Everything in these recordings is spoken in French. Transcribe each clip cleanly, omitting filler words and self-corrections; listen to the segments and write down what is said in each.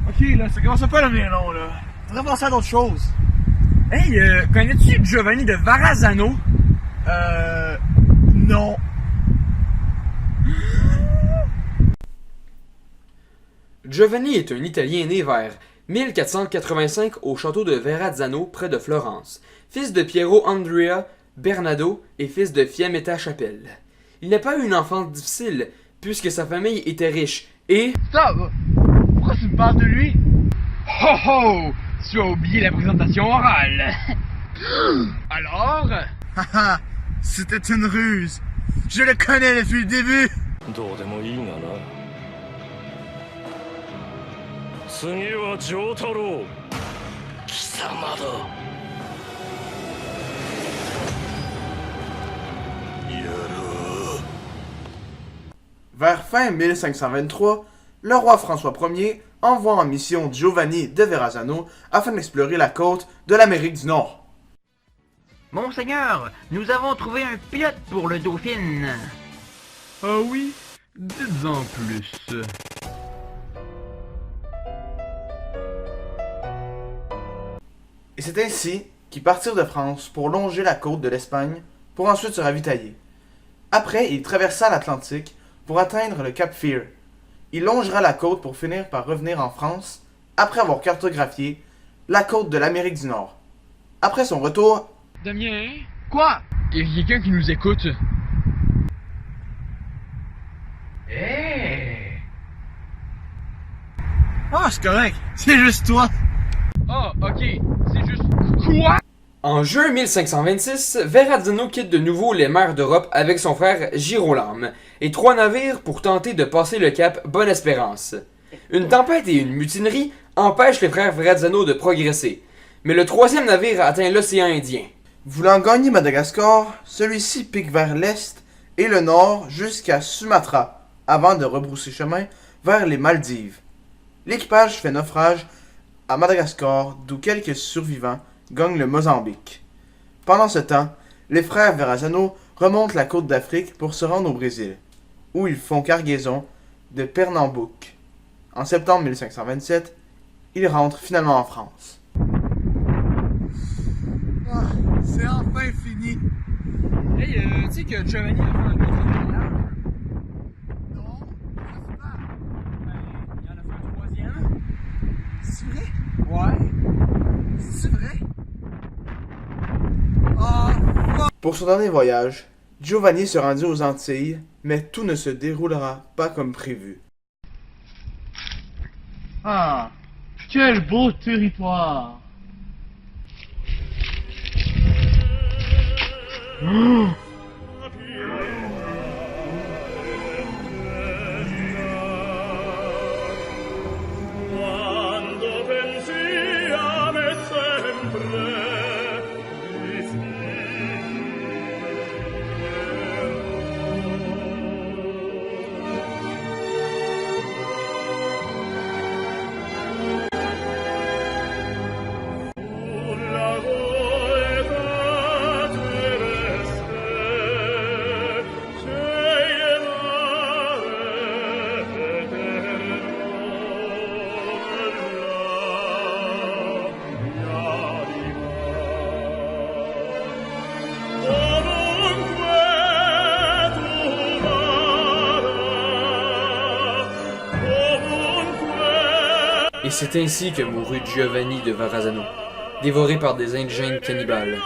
Ok, là, ça commence à pas le mien long, là. Faudrait penser à d'autres choses. Hey, connais-tu Giovanni de Verrazzano? Non. Giovanni est un Italien né vers 1485 au château de Verrazzano près de Florence, fils de Piero Andrea Bernardo et fils de Fiammetta Chapelle. Il n'a pas eu une enfance difficile puisque sa famille était riche et... Stop! Pourquoi tu me parles de lui? Ho ho! Tu as oublié la présentation orale! Alors? Haha! C'était une ruse! Je le connais depuis le début! どうでもいいがな。次は丈太郎。貴様だ。やろう。 Vers fin 1523, le roi François Ier envoie en mission Giovanni de Verrazzano afin d'explorer la côte de l'Amérique du Nord. Monseigneur, nous avons trouvé un pilote pour le Dauphine. Ah oui? Dites-en plus. Et c'est ainsi qu'ils partirent de France pour longer la côte de l'Espagne pour ensuite se ravitailler. Après, il traversa l'Atlantique pour atteindre le Cap Fear. Il longera la côte pour finir par revenir en France après avoir cartographié la côte de l'Amérique du Nord. Après son retour... Damien? Quoi? Il y a quelqu'un qui nous écoute. Hey! Ah, c'est correct. C'est juste toi. Ah, ok. C'est juste... Quoi? En juin 1526, Verrazzano quitte de nouveau les mers d'Europe avec son frère Girolame et 3 navires pour tenter de passer le cap Bonne-Espérance. Une tempête et une mutinerie empêchent les frères Verrazzano de progresser, mais le 3e navire atteint l'océan Indien. Voulant gagner Madagascar, celui-ci pique vers l'est et le nord jusqu'à Sumatra, avant de rebrousser chemin vers les Maldives. L'équipage fait naufrage à Madagascar, d'où quelques survivants gagnent le Mozambique. Pendant ce temps, les frères Verrazzano remontent la côte d'Afrique pour se rendre au Brésil, où ils font cargaison de Pernambouc. En septembre 1527, ils rentrent finalement en France. Ah, c'est enfin fini. Hey, tu sais que Giovanni a fait un autre voyage? Non, je sais pas. Ben, il en a fait un 3e. C'est vrai? Ouais. C'est vrai? Pour son dernier voyage, Giovanni se rendit aux Antilles, mais tout ne se déroulera pas comme prévu. Ah, quel beau territoire! Oh. Et c'est ainsi que mourut Giovanni de Verrazzano, dévoré par des indigènes cannibales.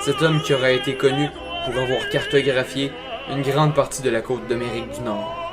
Cet homme qui aura été connu pour avoir cartographié une grande partie de la côte d'Amérique du Nord.